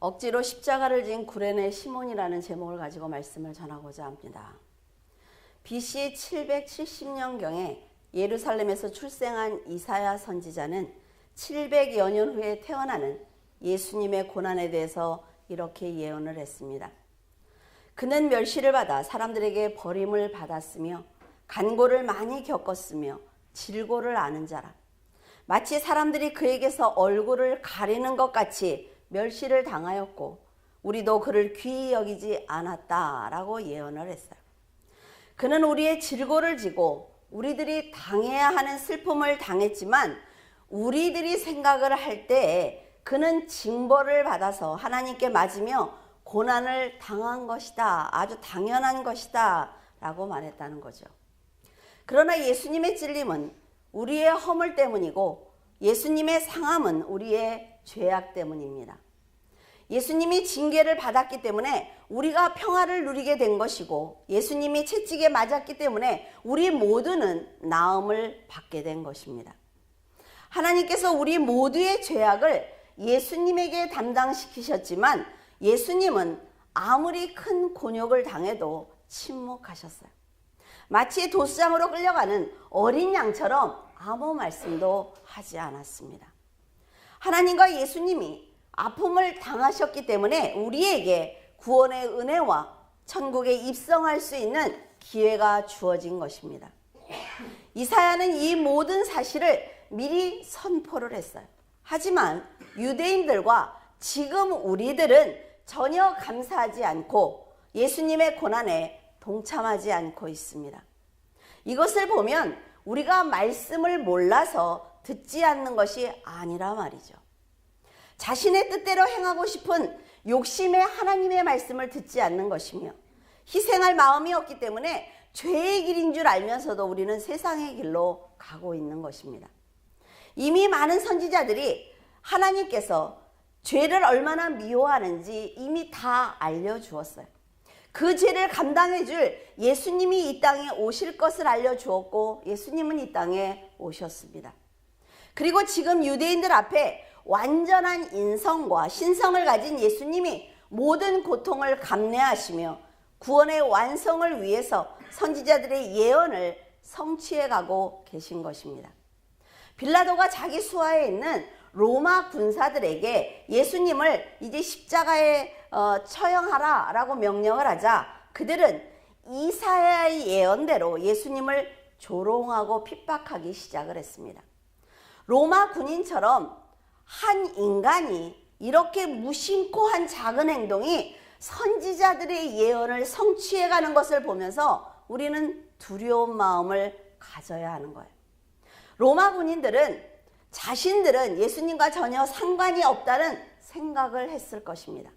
억지로 십자가를 진 구레네 시몬이라는 제목을 가지고 말씀을 전하고자 합니다. BC 770년경에 예루살렘에서 출생한 이사야 선지자는 700여 년 후에 태어나는 예수님의 고난에 대해서 이렇게 예언을 했습니다. 그는 멸시를 받아 사람들에게 버림을 받았으며 간고를 많이 겪었으며 질고를 아는 자라. 마치 사람들이 그에게서 얼굴을 가리는 것 같이 멸시를 당하였고 우리도 그를 귀히 여기지 않았다라고 예언을 했어요. 그는 우리의 질고를 지고 우리들이 당해야 하는 슬픔을 당했지만 우리들이 생각을 할 때에 그는 징벌을 받아서 하나님께 맞으며 고난을 당한 것이다. 아주 당연한 것이다 라고 말했다는 거죠. 그러나 예수님의 찔림은 우리의 허물 때문이고 예수님의 상함은 우리의 죄악 때문입니다. 예수님이 징계를 받았기 때문에 우리가 평화를 누리게 된 것이고 예수님이 채찍에 맞았기 때문에 우리 모두는 나음을 받게 된 것입니다. 하나님께서 우리 모두의 죄악을 예수님에게 담당시키셨지만 예수님은 아무리 큰 곤욕을 당해도 침묵하셨어요. 마치 도수장으로 끌려가는 어린 양처럼 아무 말씀도 하지 않았습니다. 하나님과 예수님이 아픔을 당하셨기 때문에 우리에게 구원의 은혜와 천국에 입성할 수 있는 기회가 주어진 것입니다. 이사야는 이 모든 사실을 미리 선포를 했어요. 하지만 유대인들과 지금 우리들은 전혀 감사하지 않고 예수님의 고난에 동참하지 않고 있습니다. 이것을 보면 우리가 말씀을 몰라서 듣지 않는 것이 아니라 말이죠. 자신의 뜻대로 행하고 싶은 욕심의 하나님의 말씀을 듣지 않는 것이며 희생할 마음이 없기 때문에 죄의 길인 줄 알면서도 우리는 세상의 길로 가고 있는 것입니다. 이미 많은 선지자들이 하나님께서 죄를 얼마나 미워하는지 이미 다 알려주었어요. 그 죄를 감당해 줄 예수님이 이 땅에 오실 것을 알려주었고 예수님은 이 땅에 오셨습니다. 그리고 지금 유대인들 앞에 완전한 인성과 신성을 가진 예수님이 모든 고통을 감내하시며 구원의 완성을 위해서 선지자들의 예언을 성취해 가고 계신 것입니다. 빌라도가 자기 수하에 있는 로마 군사들에게 예수님을 이제 십자가에 처형하라 라고 명령을 하자 그들은 이사야의 예언대로 예수님을 조롱하고 핍박하기 시작을 했습니다. 로마 군인처럼 한 인간이 이렇게 무심코 한 작은 행동이 선지자들의 예언을 성취해가는 것을 보면서 우리는 두려운 마음을 가져야 하는 거예요. 로마 군인들은 자신들은 예수님과 전혀 상관이 없다는 생각을 했을 것입니다.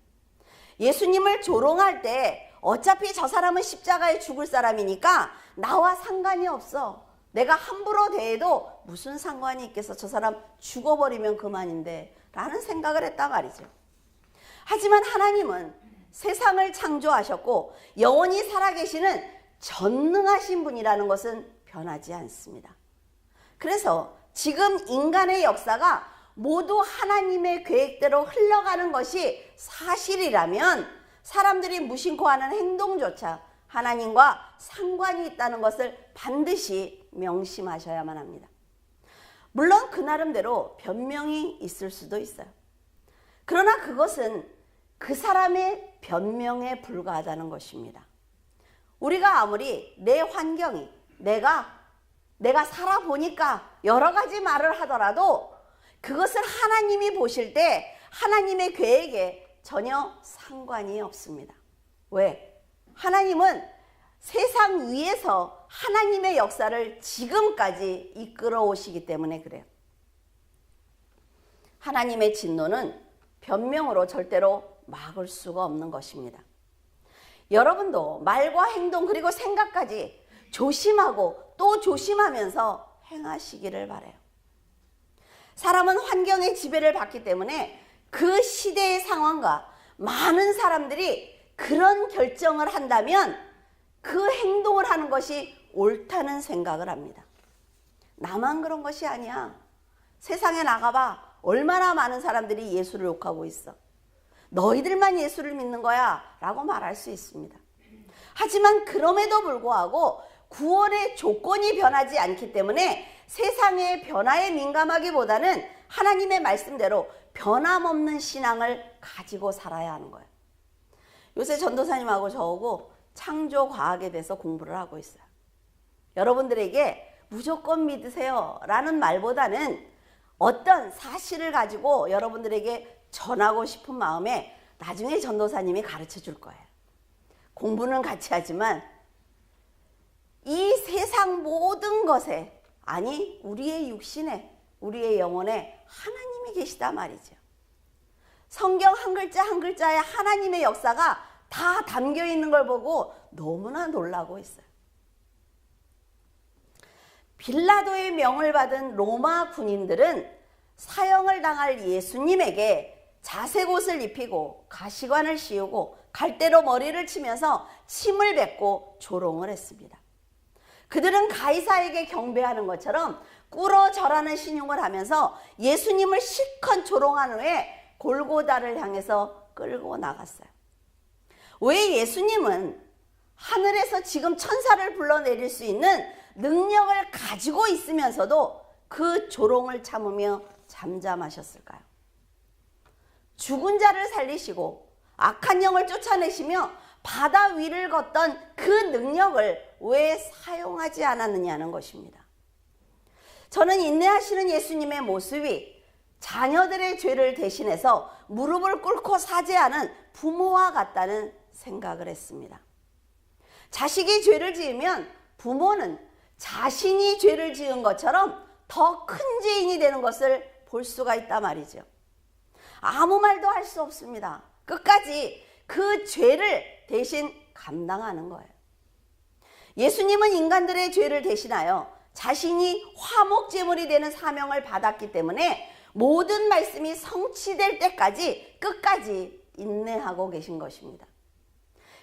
예수님을 조롱할 때 어차피 저 사람은 십자가에 죽을 사람이니까 나와 상관이 없어. 내가 함부로 대해도 무슨 상관이 있겠어. 저 사람 죽어버리면 그만인데 라는 생각을 했단 말이죠. 하지만 하나님은 세상을 창조하셨고 영원히 살아계시는 전능하신 분이라는 것은 변하지 않습니다. 그래서 지금 인간의 역사가 모두 하나님의 계획대로 흘러가는 것이 사실이라면 사람들이 무심코 하는 행동조차 하나님과 상관이 있다는 것을 반드시 명심하셔야만 합니다. 물론 그 나름대로 변명이 있을 수도 있어요. 그러나 그것은 그 사람의 변명에 불과하다는 것입니다. 우리가 아무리 내 환경이 내가 살아보니까 여러 가지 말을 하더라도 그것을 하나님이 보실 때 하나님의 계획에 전혀 상관이 없습니다. 왜? 하나님은 세상 위에서 하나님의 역사를 지금까지 이끌어 오시기 때문에 그래요. 하나님의 진노는 변명으로 절대로 막을 수가 없는 것입니다. 여러분도 말과 행동 그리고 생각까지 조심하고 또 조심하면서 행하시기를 바라요. 사람은 환경의 지배를 받기 때문에 그 시대의 상황과 많은 사람들이 그런 결정을 한다면 그 행동을 하는 것이 옳다는 생각을 합니다. 나만 그런 것이 아니야. 세상에 나가봐. 얼마나 많은 사람들이 예수를 욕하고 있어. 너희들만 예수를 믿는 거야 라고 말할 수 있습니다. 하지만 그럼에도 불구하고 구원의 조건이 변하지 않기 때문에 세상의 변화에 민감하기보다는 하나님의 말씀대로 변함없는 신앙을 가지고 살아야 하는 거예요. 요새 전도사님하고 저하고 창조과학에 대해서 공부를 하고 있어요. 여러분들에게 무조건 믿으세요 라는 말보다는 어떤 사실을 가지고 여러분들에게 전하고 싶은 마음에 나중에 전도사님이 가르쳐 줄 거예요. 공부는 같이 하지만 이 세상 모든 것에, 아니 우리의 육신에, 우리의 영혼에 하나님이 계시다 말이죠. 성경 한 글자 한 글자에 하나님의 역사가 다 담겨 있는 걸 보고 너무나 놀라고 있어요. 빌라도의 명을 받은 로마 군인들은 사형을 당할 예수님에게 자색 옷을 입히고 가시관을 씌우고 갈대로 머리를 치면서 침을 뱉고 조롱을 했습니다. 그들은 가이사에게 경배하는 것처럼 꿇어 절하는 신용을 하면서 예수님을 실컷 조롱한 후에 골고다를 향해서 끌고 나갔어요. 왜 예수님은 하늘에서 지금 천사를 불러내릴 수 있는 능력을 가지고 있으면서도 그 조롱을 참으며 잠잠하셨을까요? 죽은 자를 살리시고 악한 영을 쫓아내시며 바다 위를 걷던 그 능력을 왜 사용하지 않았느냐는 것입니다. 저는 인내하시는 예수님의 모습이 자녀들의 죄를 대신해서 무릎을 꿇고 사죄하는 부모와 같다는 생각을 했습니다. 자식이 죄를 지으면 부모는 자신이 죄를 지은 것처럼 더 큰 죄인이 되는 것을 볼 수가 있단 말이죠. 아무 말도 할 수 없습니다. 끝까지 그 죄를 대신 감당하는 거예요. 예수님은 인간들의 죄를 대신하여 자신이 화목제물이 되는 사명을 받았기 때문에 모든 말씀이 성취될 때까지 끝까지 인내하고 계신 것입니다.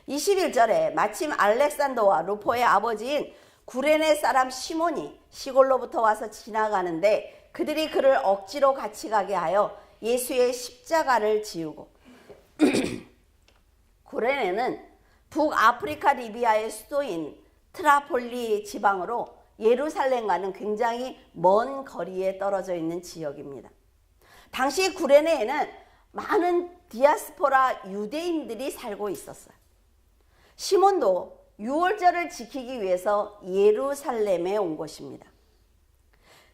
21절에 마침 알렉산더와 루포의 아버지인 구레네 사람 시몬이 시골로부터 와서 지나가는데 그들이 그를 억지로 같이 가게 하여 예수의 십자가를 지우고 구레네는 북아프리카 리비아의 수도인 트라폴리 지방으로 예루살렘과는 굉장히 먼 거리에 떨어져 있는 지역입니다. 당시 구레네에는 많은 디아스포라 유대인들이 살고 있었어요. 시몬도 유월절을 지키기 위해서 예루살렘에 온 것입니다.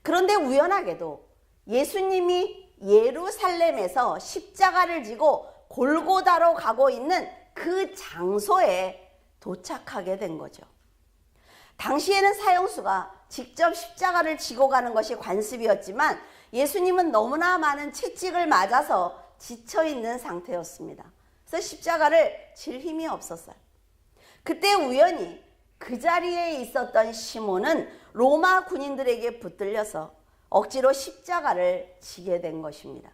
그런데 우연하게도 예수님이 예루살렘에서 십자가를 지고 골고다로 가고 있는 그 장소에 도착하게 된 거죠. 당시에는 사형수가 직접 십자가를 지고 가는 것이 관습이었지만 예수님은 너무나 많은 채찍을 맞아서 지쳐있는 상태였습니다. 그래서 십자가를 질 힘이 없었어요. 그때 우연히 그 자리에 있었던 시몬은 로마 군인들에게 붙들려서 억지로 십자가를 지게 된 것입니다.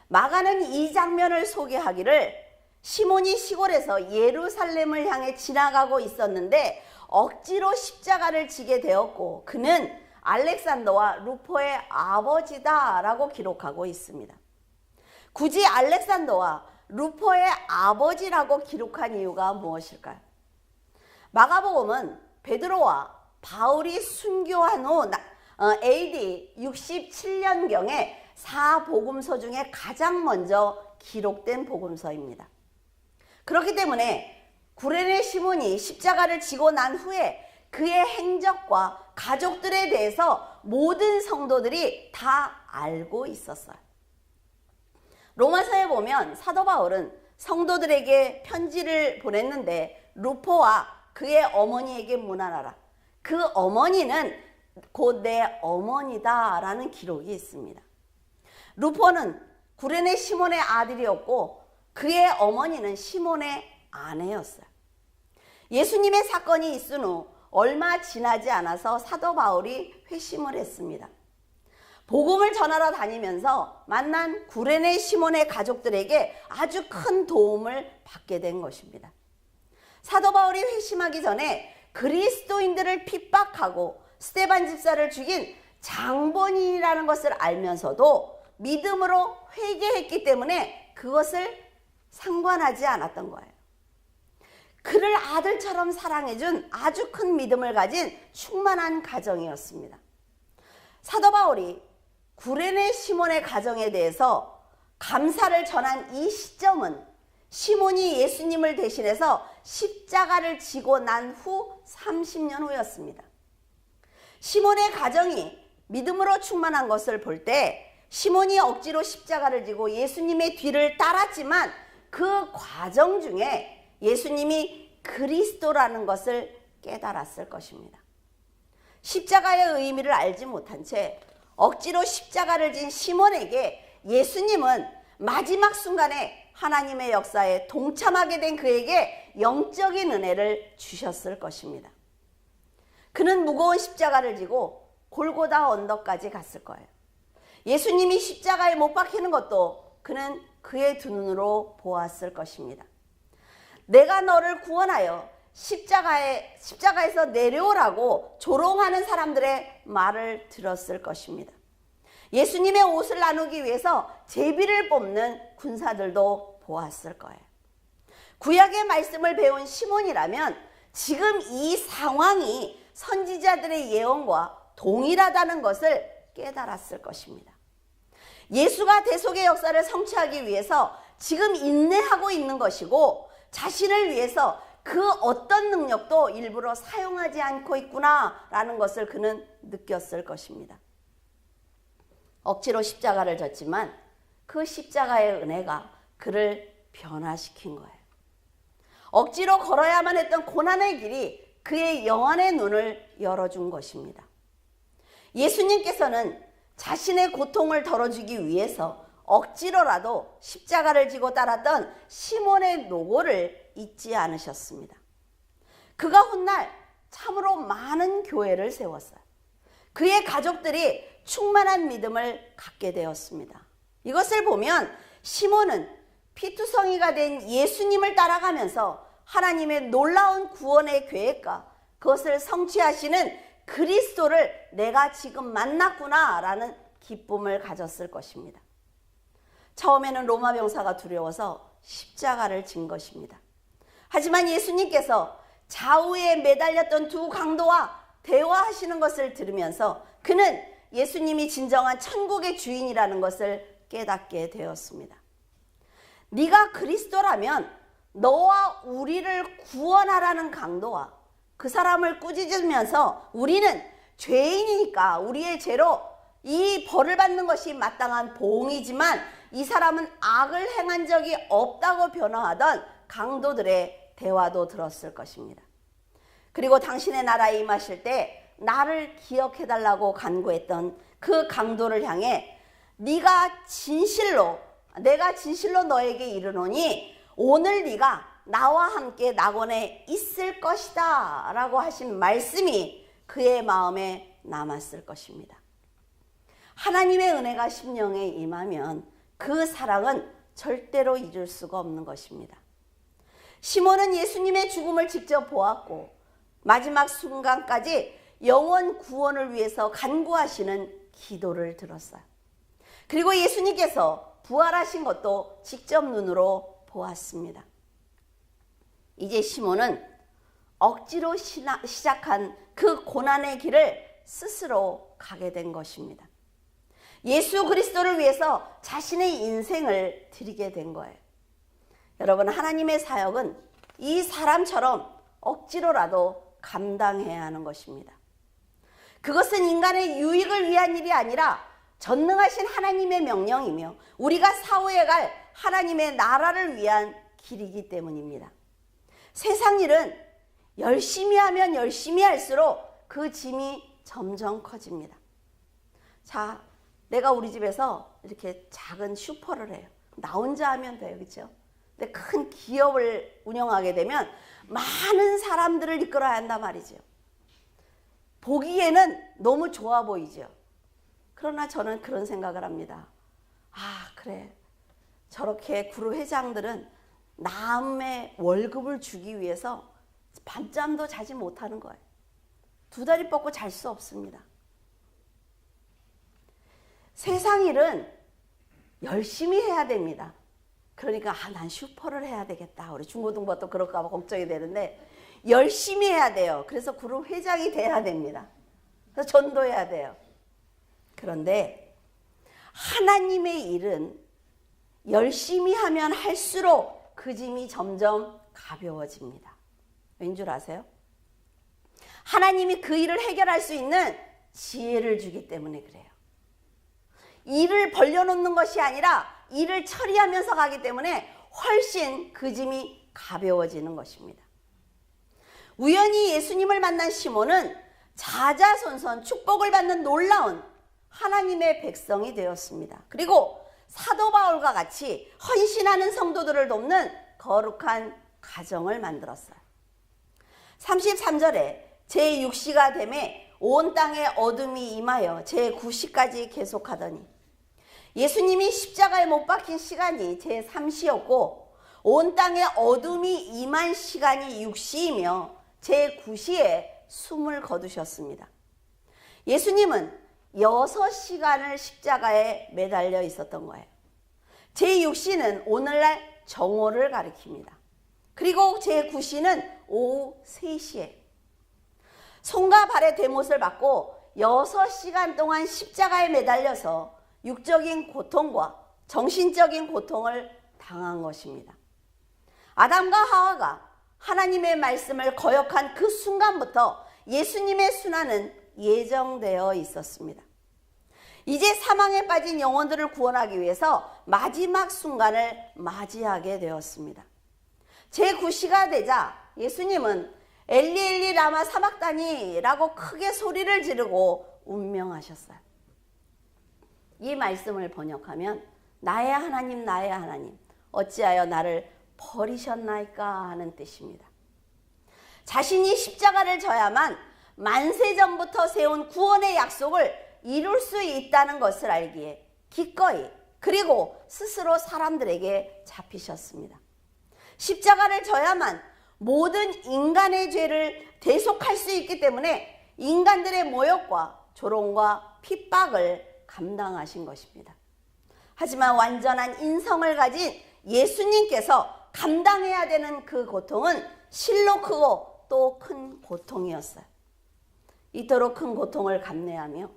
마가는 이 장면을 소개하기를 시몬이 시골에서 예루살렘을 향해 지나가고 있었는데 억지로 십자가를 지게 되었고 그는 알렉산더와 루포의 아버지다 라고 기록하고 있습니다. 굳이 알렉산더와 루포의 아버지라고 기록한 이유가 무엇일까요? 마가복음은 베드로와 바울이 순교한 후 AD 67년경에 4복음서 중에 가장 먼저 기록된 복음서입니다. 그렇기 때문에 구레네 시몬이 십자가를 지고 난 후에 그의 행적과 가족들에 대해서 모든 성도들이 다 알고 있었어요. 로마서에 보면 사도 바울은 성도들에게 편지를 보냈는데 루포와 그의 어머니에게 문안하라. 그 어머니는 곧 내 어머니다 라는 기록이 있습니다. 루포는 구레네 시몬의 아들이었고 그의 어머니는 시몬의 아내였어요. 예수님의 사건이 있은 후 얼마 지나지 않아서 사도 바울이 회심을 했습니다. 복음을 전하러 다니면서 만난 구레네 시몬의 가족들에게 아주 큰 도움을 받게 된 것입니다. 사도 바울이 회심하기 전에 그리스도인들을 핍박하고 스데반 집사를 죽인 장본인이라는 것을 알면서도 믿음으로 회개했기 때문에 그것을 상관하지 않았던 거예요. 그를 아들처럼 사랑해준 아주 큰 믿음을 가진 충만한 가정이었습니다. 사도 바울이 구레네 시몬의 가정에 대해서 감사를 전한 이 시점은 시몬이 예수님을 대신해서 십자가를 지고 난 후 30년 후였습니다. 시몬의 가정이 믿음으로 충만한 것을 볼 때 시몬이 억지로 십자가를 지고 예수님의 뒤를 따랐지만 그 과정 중에 예수님이 그리스도라는 것을 깨달았을 것입니다. 십자가의 의미를 알지 못한 채 억지로 십자가를 진 시몬에게 예수님은 마지막 순간에 하나님의 역사에 동참하게 된 그에게 영적인 은혜를 주셨을 것입니다. 그는 무거운 십자가를 지고 골고다 언덕까지 갔을 거예요. 예수님이 십자가에 못 박히는 것도 그는 그의 두 눈으로 보았을 것입니다. 내가 너를 구원하여 십자가에서 내려오라고 조롱하는 사람들의 말을 들었을 것입니다. 예수님의 옷을 나누기 위해서 제비를 뽑는 군사들도 보았을 거예요. 구약의 말씀을 배운 시몬이라면 지금 이 상황이 선지자들의 예언과 동일하다는 것을 깨달았을 것입니다. 예수가 대속의 역사를 성취하기 위해서 지금 인내하고 있는 것이고 자신을 위해서 그 어떤 능력도 일부러 사용하지 않고 있구나라는 것을 그는 느꼈을 것입니다. 억지로 십자가를 졌지만 그 십자가의 은혜가 그를 변화시킨 거예요. 억지로 걸어야만 했던 고난의 길이 그의 영안의 눈을 열어준 것입니다. 예수님께서는 자신의 고통을 덜어주기 위해서 억지로라도 십자가를 지고 따랐던 시몬의 노고를 잊지 않으셨습니다. 그가 훗날 참으로 많은 교회를 세웠어요. 그의 가족들이 충만한 믿음을 갖게 되었습니다. 이것을 보면 시몬은 피투성이가 된 예수님을 따라가면서 하나님의 놀라운 구원의 계획과 그것을 성취하시는 그리스도를 내가 지금 만났구나 라는 기쁨을 가졌을 것입니다. 처음에는 로마 병사가 두려워서 십자가를 진 것입니다. 하지만 예수님께서 좌우에 매달렸던 두 강도와 대화하시는 것을 들으면서 그는 예수님이 진정한 천국의 주인이라는 것을 깨닫게 되었습니다. 네가 그리스도라면 너와 우리를 구원하라는 강도와 그 사람을 꾸짖으면서 우리는 죄인이니까 우리의 죄로 이 벌을 받는 것이 마땅한 보응이지만 이 사람은 악을 행한 적이 없다고 변호하던 강도들의 대화도 들었을 것입니다. 그리고 당신의 나라에 임하실 때 나를 기억해달라고 간구했던 그 강도를 향해 내가 진실로 너에게 이르노니 오늘 네가 나와 함께 낙원에 있을 것이다 라고 하신 말씀이 그의 마음에 남았을 것입니다. 하나님의 은혜가 심령에 임하면 그 사랑은 절대로 잊을 수가 없는 것입니다. 시몬은 예수님의 죽음을 직접 보았고 마지막 순간까지 영원 구원을 위해서 간구하시는 기도를 들었어요. 그리고 예수님께서 부활하신 것도 직접 눈으로 보았습니다. 이제 시몬은 억지로 시작한 그 고난의 길을 스스로 가게 된 것입니다. 예수 그리스도를 위해서 자신의 인생을 드리게 된 거예요. 여러분, 하나님의 사역은 이 사람처럼 억지로라도 감당해야 하는 것입니다. 그것은 인간의 유익을 위한 일이 아니라 전능하신 하나님의 명령이며 우리가 사후에 갈 하나님의 나라를 위한 길이기 때문입니다. 세상 일은 열심히 하면 열심히 할수록 그 짐이 점점 커집니다. 자, 내가 우리 집에서 이렇게 작은 슈퍼를 해요. 나 혼자 하면 돼요, 그렇죠? 근데 큰 기업을 운영하게 되면 많은 사람들을 이끌어야 한단 말이죠. 보기에는 너무 좋아 보이죠. 그러나 저는 그런 생각을 합니다. 아, 그래. 저렇게 그룹 회장들은 남의 월급을 주기 위해서 밤잠도 자지 못하는 거예요. 두 다리 뻗고 잘 수 없습니다. 세상 일은 열심히 해야 됩니다. 그러니까 난 슈퍼를 해야 되겠다. 우리 중고등부가 또 그럴까 봐 걱정이 되는데 열심히 해야 돼요. 그래서 그룹 회장이 돼야 됩니다. 그래서 전도해야 돼요. 그런데 하나님의 일은 열심히 하면 할수록 그 짐이 점점 가벼워집니다. 왠 줄 아세요? 하나님이 그 일을 해결할 수 있는 지혜를 주기 때문에 그래요. 일을 벌려놓는 것이 아니라 일을 처리하면서 가기 때문에 훨씬 그 짐이 가벼워지는 것입니다. 우연히 예수님을 만난 시몬은 자자손손 축복을 받는 놀라운 하나님의 백성이 되었습니다. 그리고 사도 바울과 같이 헌신하는 성도들을 돕는 거룩한 가정을 만들었어요. 33절에 제6시가 되매 온 땅에 어둠이 임하여 제9시까지 계속하더니 예수님이 십자가에 못 박힌 시간이 제3시였고 온 땅에 어둠이 임한 시간이 6시이며 제9시에 숨을 거두셨습니다. 예수님은 6시간을 십자가에 매달려 있었던 거예요. 제6시는 오늘날 정오를 가리킵니다. 그리고 제9시는 오후 3시에 손과 발의 대못을 받고 6시간 동안 십자가에 매달려서 육적인 고통과 정신적인 고통을 당한 것입니다. 아담과 하와가 하나님의 말씀을 거역한 그 순간부터 예수님의 순환은 예정되어 있었습니다. 이제 사망에 빠진 영혼들을 구원하기 위해서 마지막 순간을 맞이하게 되었습니다. 제9시가 되자 예수님은 엘리 엘리 라마 사박다니라고 크게 소리를 지르고 운명하셨어요. 이 말씀을 번역하면 나의 하나님 나의 하나님 어찌하여 나를 버리셨나이까 하는 뜻입니다. 자신이 십자가를 져야만 만세전부터 세운 구원의 약속을 이룰 수 있다는 것을 알기에 기꺼이 그리고 스스로 사람들에게 잡히셨습니다. 십자가를 져야만 모든 인간의 죄를 대속할 수 있기 때문에 인간들의 모욕과 조롱과 핍박을 감당하신 것입니다. 하지만 완전한 인성을 가진 예수님께서 감당해야 되는 그 고통은 실로 크고 또 큰 고통이었어요. 이토록 큰 고통을 감내하며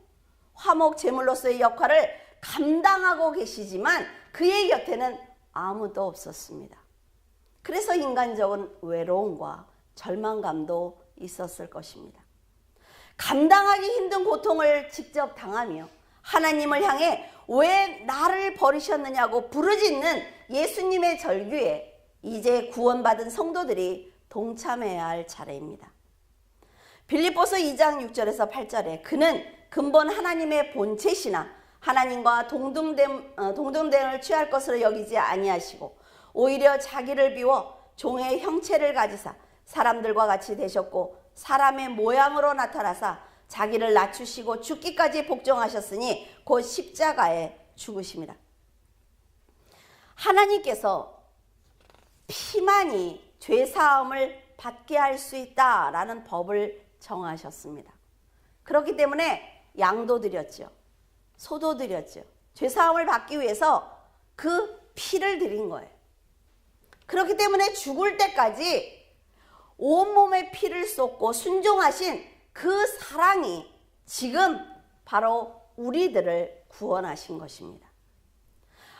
화목 제물로서의 역할을 감당하고 계시지만 그의 곁에는 아무도 없었습니다. 그래서 인간적인 외로움과 절망감도 있었을 것입니다. 감당하기 힘든 고통을 직접 당하며 하나님을 향해 왜 나를 버리셨느냐고 부르짖는 예수님의 절규에 이제 구원받은 성도들이 동참해야 할 차례입니다. 빌립보서 2장 6절에서 8절에 그는 근본 하나님의 본체시나 하나님과 동등됨을 취할 것으로 여기지 아니하시고 오히려 자기를 비워 종의 형체를 가지사 사람들과 같이 되셨고 사람의 모양으로 나타나사 자기를 낮추시고 죽기까지 복종하셨으니 곧 십자가에 죽으심이라. 하나님께서 피만이 죄사함을 받게 할 수 있다라는 법을 정하셨습니다. 그렇기 때문에 양도 드렸죠. 소도 드렸죠. 죄사함을 받기 위해서 그 피를 드린 거예요. 그렇기 때문에 죽을 때까지 온몸에 피를 쏟고 순종하신 그 사랑이 지금 바로 우리들을 구원하신 것입니다.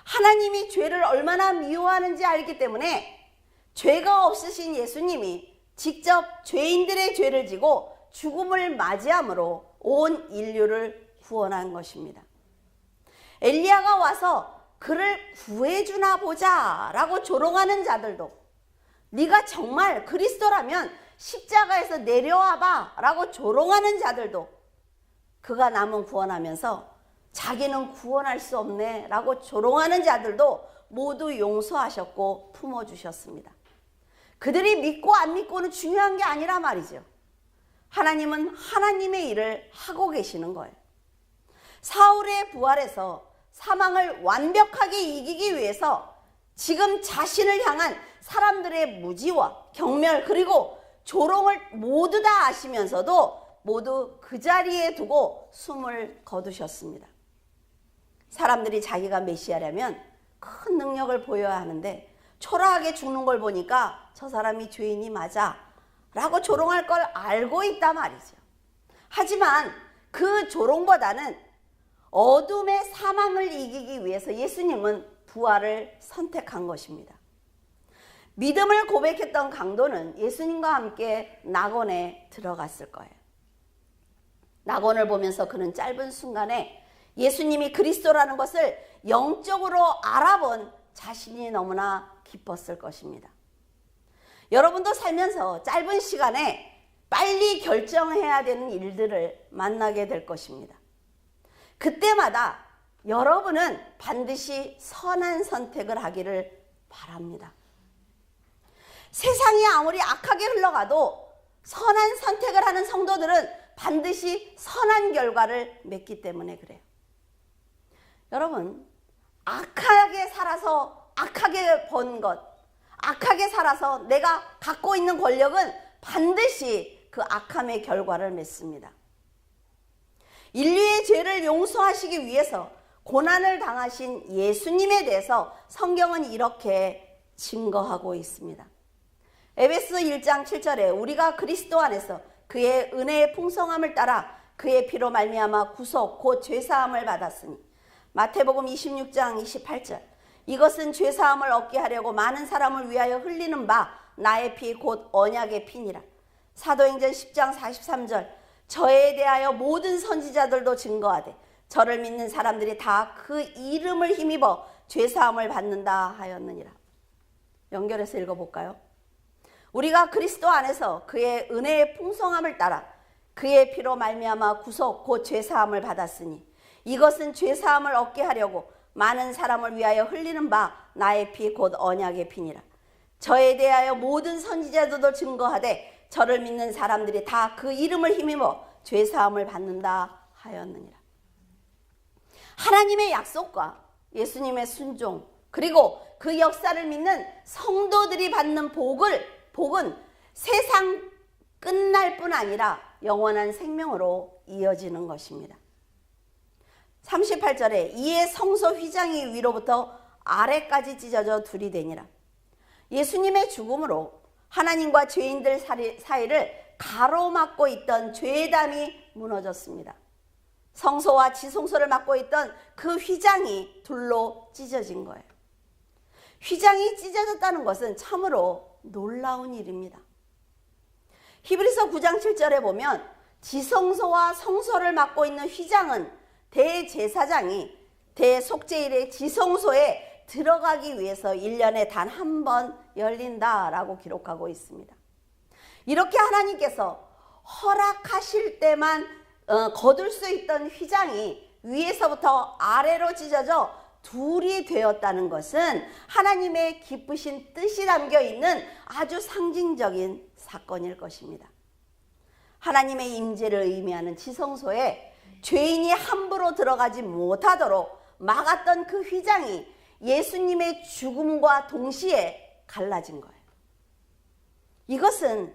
하나님이 죄를 얼마나 미워하는지 알기 때문에 죄가 없으신 예수님이 직접 죄인들의 죄를 지고 죽음을 맞이함으로 온 인류를 구원한 것입니다. 엘리야가 와서 그를 구해주나 보자 라고 조롱하는 자들도 네가 정말 그리스도라면 십자가에서 내려와봐 라고 조롱하는 자들도 그가 남은 구원하면서 자기는 구원할 수 없네 라고 조롱하는 자들도 모두 용서하셨고 품어주셨습니다. 그들이 믿고 안 믿고는 중요한 게 아니라 말이죠. 하나님은 하나님의 일을 하고 계시는 거예요. 사울의 부활에서 사망을 완벽하게 이기기 위해서 지금 자신을 향한 사람들의 무지와 경멸 그리고 조롱을 모두 다 아시면서도 모두 그 자리에 두고 숨을 거두셨습니다. 사람들이 자기가 메시아라면 큰 능력을 보여야 하는데 초라하게 죽는 걸 보니까 저 사람이 죄인이 맞아 라고 조롱할 걸 알고 있단 말이죠. 하지만 그 조롱보다는 어둠의 사망을 이기기 위해서 예수님은 부활을 선택한 것입니다. 믿음을 고백했던 강도는 예수님과 함께 낙원에 들어갔을 거예요. 낙원을 보면서 그는 짧은 순간에 예수님이 그리스도라는 것을 영적으로 알아본 자신이 너무나 기뻤을 것입니다. 여러분도 살면서 짧은 시간에 빨리 결정해야 되는 일들을 만나게 될 것입니다. 그때마다 여러분은 반드시 선한 선택을 하기를 바랍니다. 세상이 아무리 악하게 흘러가도 선한 선택을 하는 성도들은 반드시 선한 결과를 맺기 때문에 그래요. 여러분, 악하게 살아서 악하게 번 것, 악하게 살아서 내가 갖고 있는 권력은 반드시 그 악함의 결과를 맺습니다. 인류의 죄를 용서하시기 위해서 고난을 당하신 예수님에 대해서 성경은 이렇게 증거하고 있습니다. 에베소 1장 7절에 우리가 그리스도 안에서 그의 은혜의 풍성함을 따라 그의 피로 말미암아 구속 곧 죄사함을 받았으니, 마태복음 26장 28절 이것은 죄사함을 얻게 하려고 많은 사람을 위하여 흘리는 바 나의 피 곧 언약의 피니라. 사도행전 10장 43절 저에 대하여 모든 선지자들도 증거하되 저를 믿는 사람들이 다 그 이름을 힘입어 죄사함을 받는다 하였느니라. 연결해서 읽어볼까요? 우리가 그리스도 안에서 그의 은혜의 풍성함을 따라 그의 피로 말미암아 구속 곧 죄사함을 받았으니 이것은 죄사함을 얻게 하려고 많은 사람을 위하여 흘리는 바 나의 피 곧 언약의 피니라. 저에 대하여 모든 선지자들도 증거하되 저를 믿는 사람들이 다 그 이름을 힘입어 죄사함을 받는다 하였느니라. 하나님의 약속과 예수님의 순종, 그리고 그 역사를 믿는 성도들이 받는 복은 세상 끝날 뿐 아니라 영원한 생명으로 이어지는 것입니다. 38절에 이에 성소 휘장이 위로부터 아래까지 찢어져 둘이 되니라. 예수님의 죽음으로 하나님과 죄인들 사이를 가로막고 있던 죄담이 무너졌습니다. 성소와 지성소를 막고 있던 그 휘장이 둘로 찢어진 거예요. 휘장이 찢어졌다는 것은 참으로 놀라운 일입니다. 히브리서 9장 7절에 보면 지성소와 성소를 막고 있는 휘장은 대제사장이 대속죄일의 지성소에 들어가기 위해서 1년에 단 한 번 열린다라고 기록하고 있습니다. 이렇게 하나님께서 허락하실 때만 거둘 수 있던 휘장이 위에서부터 아래로 찢어져 둘이 되었다는 것은 하나님의 기쁘신 뜻이 담겨 있는 아주 상징적인 사건일 것입니다. 하나님의 임재를 의미하는 지성소에 죄인이 함부로 들어가지 못하도록 막았던 그 휘장이 예수님의 죽음과 동시에 갈라진 거예요. 이것은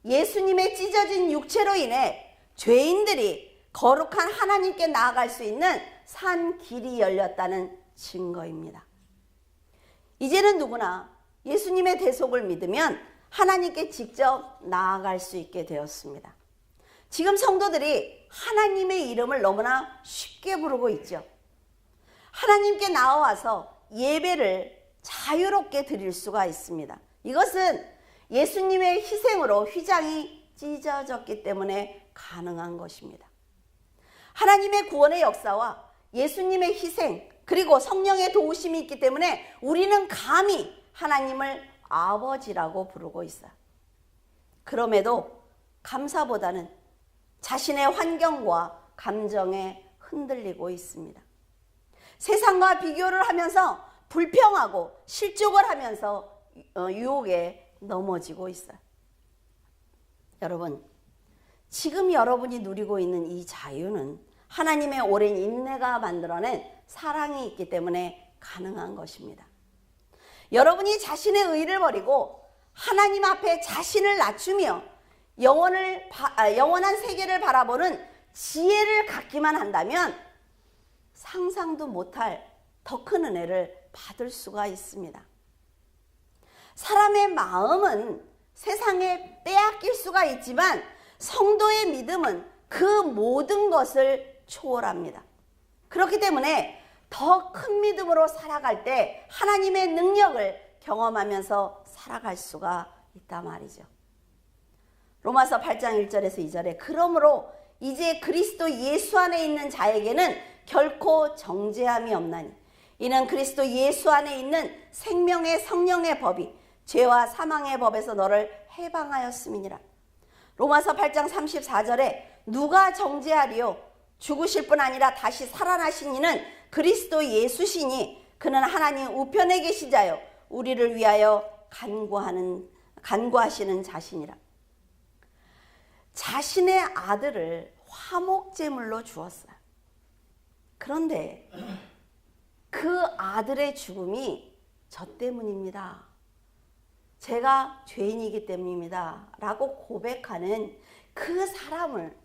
예수님의 찢어진 육체로 인해 죄인들이 거룩한 하나님께 나아갈 수 있는 산 길이 열렸다는 증거입니다. 이제는 누구나 예수님의 대속을 믿으면 하나님께 직접 나아갈 수 있게 되었습니다. 지금 성도들이 하나님의 이름을 너무나 쉽게 부르고 있죠. 하나님께 나와서 예배를 자유롭게 드릴 수가 있습니다. 이것은 예수님의 희생으로 휘장이 찢어졌기 때문에 가능한 것입니다. 하나님의 구원의 역사와 예수님의 희생, 그리고 성령의 도우심이 있기 때문에 우리는 감히 하나님을 아버지라고 부르고 있어요. 그럼에도 감사보다는 자신의 환경과 감정에 흔들리고 있습니다. 세상과 비교를 하면서 불평하고 실족을 하면서 유혹에 넘어지고 있어요. 여러분, 지금 여러분이 누리고 있는 이 자유는 하나님의 오랜 인내가 만들어낸 사랑이 있기 때문에 가능한 것입니다. 여러분이 자신의 의를 버리고 하나님 앞에 자신을 낮추며 영원한 세계를 바라보는 지혜를 갖기만 한다면 상상도 못할 더 큰 은혜를 받을 수가 있습니다. 사람의 마음은 세상에 빼앗길 수가 있지만 성도의 믿음은 그 모든 것을 초월합니다. 그렇기 때문에 더 큰 믿음으로 살아갈 때 하나님의 능력을 경험하면서 살아갈 수가 있단 말이죠. 로마서 8장 1절에서 2절에 그러므로 이제 그리스도 예수 안에 있는 자에게는 결코 정죄함이 없나니 이는 그리스도 예수 안에 있는 생명의 성령의 법이 죄와 사망의 법에서 너를 해방하였음이니라. 로마서 8장 34절에 누가 정죄하리요? 죽으실 뿐 아니라 다시 살아나신 이는 그리스도 예수시니 그는 하나님 우편에 계신 자요 우리를 위하여 간구하시는 자신이라. 자신의 아들을 화목제물로 주었어요. 그런데 그 아들의 죽음이 저 때문입니다. 제가 죄인이기 때문입니다. 라고 고백하는 그 사람을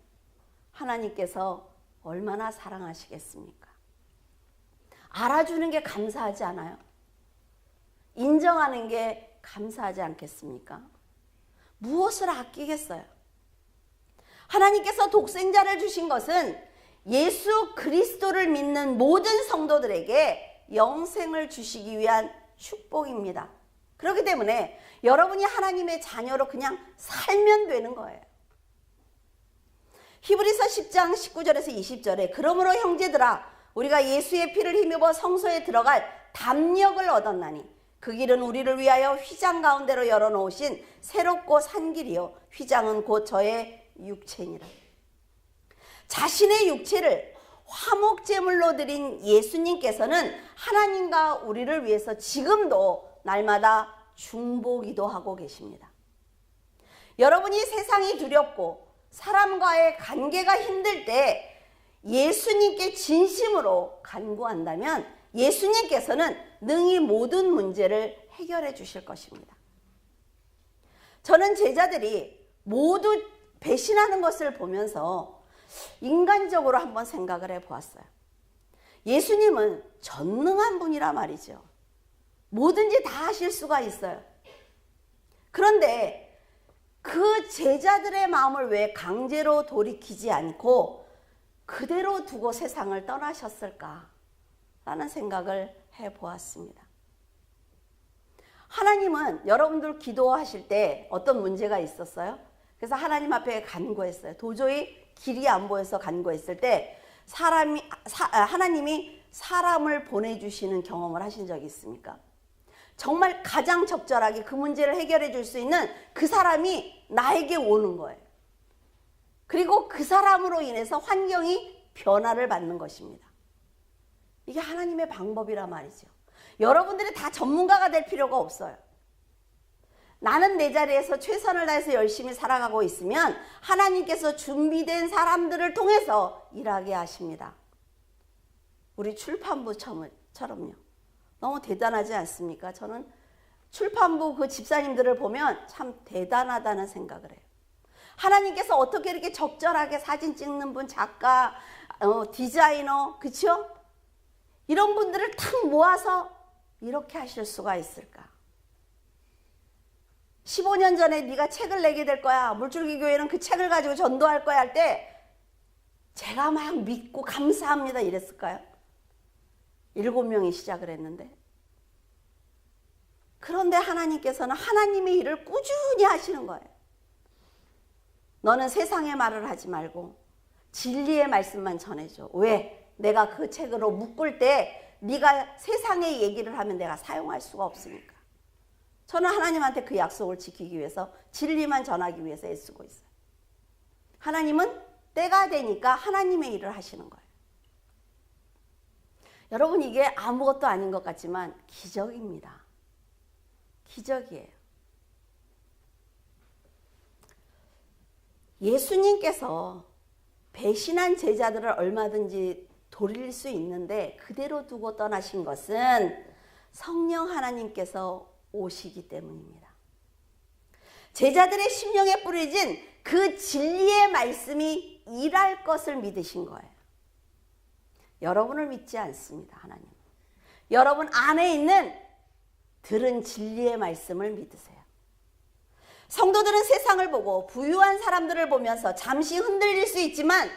하나님께서 얼마나 사랑하시겠습니까? 알아주는 게 감사하지 않아요? 인정하는 게 감사하지 않겠습니까? 무엇을 아끼겠어요? 하나님께서 독생자를 주신 것은 예수 그리스도를 믿는 모든 성도들에게 영생을 주시기 위한 축복입니다. 그렇기 때문에 여러분이 하나님의 자녀로 그냥 살면 되는 거예요. 히브리서 10장 19절에서 20절에 그러므로 형제들아 우리가 예수의 피를 힘입어 성소에 들어갈 담력을 얻었나니 그 길은 우리를 위하여 휘장 가운데로 열어놓으신 새롭고 산 길이요 휘장은 곧 저의 육체니라. 자신의 육체를 화목제물로 드린 예수님께서는 하나님과 우리를 위해서 지금도 날마다 중보기도 하고 계십니다. 여러분이 세상이 두렵고 사람과의 관계가 힘들 때 예수님께 진심으로 간구한다면 예수님께서는 능히 모든 문제를 해결해 주실 것입니다. 저는 제자들이 모두 배신하는 것을 보면서 인간적으로 한번 생각을 해보았어요. 예수님은 전능한 분이라 말이죠. 뭐든지 다 하실 수가 있어요. 그런데 그 제자들의 마음을 왜 강제로 돌이키지 않고 그대로 두고 세상을 떠나셨을까? 라는 생각을 해보았습니다. 하나님은 여러분들 기도하실 때 어떤 문제가 있었어요? 그래서 하나님 앞에 간구했어요. 도저히 길이 안 보여서 간구했을 때 하나님이 사람을 보내주시는 경험을 하신 적이 있습니까? 정말 가장 적절하게 그 문제를 해결해 줄 수 있는 그 사람이 나에게 오는 거예요. 그리고 그 사람으로 인해서 환경이 변화를 받는 것입니다. 이게 하나님의 방법이란 말이죠. 여러분들이 다 전문가가 될 필요가 없어요. 나는 내 자리에서 최선을 다해서 열심히 살아가고 있으면 하나님께서 준비된 사람들을 통해서 일하게 하십니다. 우리 출판부처럼요. 너무 대단하지 않습니까? 저는 출판부 그 집사님들을 보면 참 대단하다는 생각을 해요. 하나님께서 어떻게 이렇게 적절하게 사진 찍는 분, 작가, 디자이너, 그렇죠? 이런 분들을 탁 모아서 이렇게 하실 수가 있을까? 15년 전에 네가 책을 내게 될 거야. 물줄기 교회는 그 책을 가지고 전도할 거야 할 때 제가 막 믿고 감사합니다 이랬을까요? 7명이 시작을 했는데. 그런데 하나님께서는 하나님의 일을 꾸준히 하시는 거예요. 너는 세상의 말을 하지 말고 진리의 말씀만 전해줘. 왜? 내가 그 책으로 묶을 때 네가 세상의 얘기를 하면 내가 사용할 수가 없으니까. 저는 하나님한테 그 약속을 지키기 위해서 진리만 전하기 위해서 애쓰고 있어요. 하나님은 때가 되니까 하나님의 일을 하시는 거예요. 여러분 이게 아무것도 아닌 것 같지만 기적입니다. 기적이에요. 예수님께서 배신한 제자들을 얼마든지 돌릴 수 있는데 그대로 두고 떠나신 것은 성령 하나님께서 오시기 때문입니다. 제자들의 심령에 뿌려진 그 진리의 말씀이 일할 것을 믿으신 거예요. 여러분을 믿지 않습니다. 하나님. 여러분 안에 있는 들은 진리의 말씀을 믿으세요. 성도들은 세상을 보고 부유한 사람들을 보면서 잠시 흔들릴 수 있지만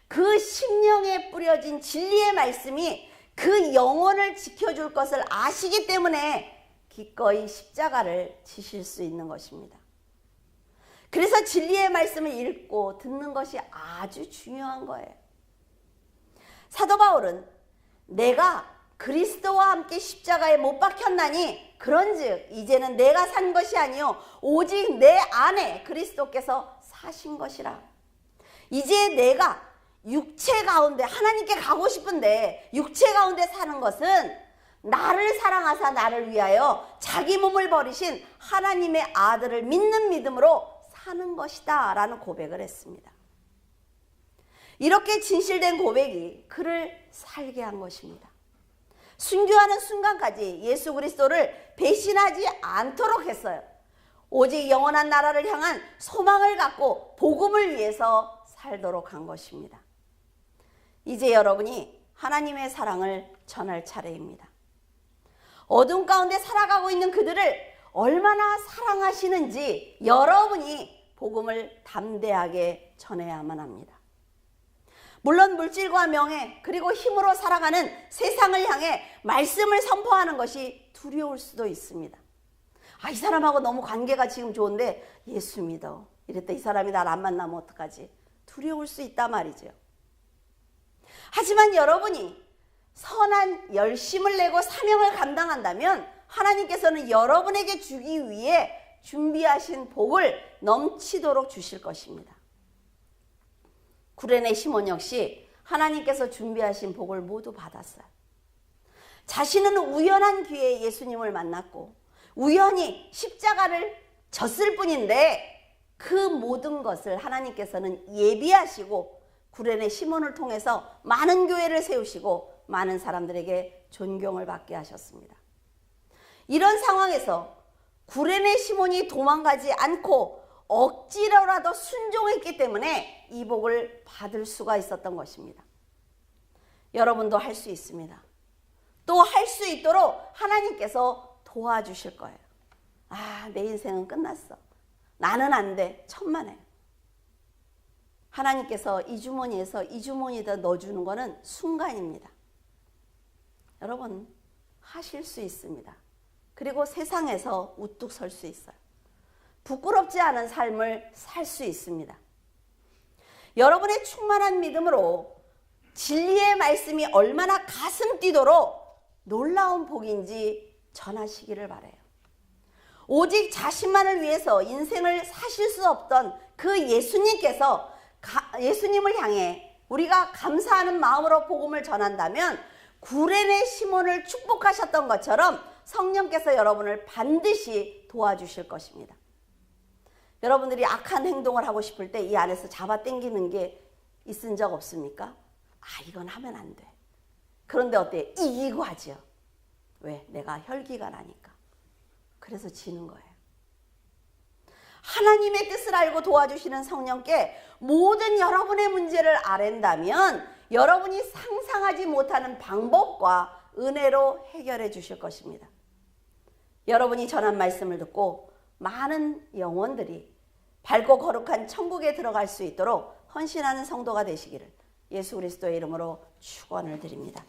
그 심령에 뿌려진 진리의 말씀이 그 영혼을 지켜줄 것을 아시기 때문에 기꺼이 십자가를 지실 수 있는 것입니다. 그래서 진리의 말씀을 읽고 듣는 것이 아주 중요한 거예요. 사도 바울은 내가 그리스도와 함께 십자가에 못 박혔나니 그런즉 이제는 내가 산 것이 아니요 오직 내 안에 그리스도께서 사신 것이라. 이제 내가 육체 가운데 하나님께 가고 싶은데 육체 가운데 사는 것은 나를 사랑하사 나를 위하여 자기 몸을 버리신 하나님의 아들을 믿는 믿음으로 사는 것이다 라는 고백을 했습니다. 이렇게 진실된 고백이 그를 살게 한 것입니다. 순교하는 순간까지 예수 그리스도를 배신하지 않도록 했어요. 오직 영원한 나라를 향한 소망을 갖고 복음을 위해서 살도록 한 것입니다. 이제 여러분이 하나님의 사랑을 전할 차례입니다. 어둠 가운데 살아가고 있는 그들을 얼마나 사랑하시는지 여러분이 복음을 담대하게 전해야만 합니다. 물론 물질과 명예 그리고 힘으로 살아가는 세상을 향해 말씀을 선포하는 것이 두려울 수도 있습니다. 이 사람하고 너무 관계가 지금 좋은데 예수 믿어. 이랬다 이 사람이 날 안 만나면 어떡하지? 두려울 수 있단 말이죠. 하지만 여러분이 선한 열심을 내고 사명을 감당한다면 하나님께서는 여러분에게 주기 위해 준비하신 복을 넘치도록 주실 것입니다. 구레네 시몬 역시 하나님께서 준비하신 복을 모두 받았어요. 자신은 우연한 기회에 예수님을 만났고 우연히 십자가를 졌을 뿐인데 그 모든 것을 하나님께서는 예비하시고 구레네 시몬을 통해서 많은 교회를 세우시고 많은 사람들에게 존경을 받게 하셨습니다. 이런 상황에서 구레네 시몬이 도망가지 않고 억지로라도 순종했기 때문에 이 복을 받을 수가 있었던 것입니다. 여러분도 할 수 있습니다. 또 할 수 있도록 하나님께서 도와주실 거예요. 내 인생은 끝났어. 나는 안 돼. 천만에. 하나님께서 이 주머니에서 이 주머니에다 넣어주는 것은 순간입니다. 여러분 하실 수 있습니다. 그리고 세상에서 우뚝 설 수 있어요. 부끄럽지 않은 삶을 살 수 있습니다. 여러분의 충만한 믿음으로 진리의 말씀이 얼마나 가슴 뛰도록 놀라운 복인지 전하시기를 바라요. 오직 자신만을 위해서 인생을 사실 수 없던 그 예수님을 향해 우리가 감사하는 마음으로 복음을 전한다면 구레네 시몬을 축복하셨던 것처럼 성령께서 여러분을 반드시 도와주실 것입니다. 여러분들이 악한 행동을 하고 싶을 때 이 안에서 잡아당기는 게 있은 적 없습니까? 이건 하면 안 돼. 그런데 어때요? 이기고 하죠. 왜? 내가 혈기가 나니까. 그래서 지는 거예요. 하나님의 뜻을 알고 도와주시는 성령께 모든 여러분의 문제를 아랜다면 여러분이 상상하지 못하는 방법과 은혜로 해결해 주실 것입니다. 여러분이 전한 말씀을 듣고 많은 영혼들이 밝고 거룩한 천국에 들어갈 수 있도록 헌신하는 성도가 되시기를 예수 그리스도의 이름으로 축원을 드립니다.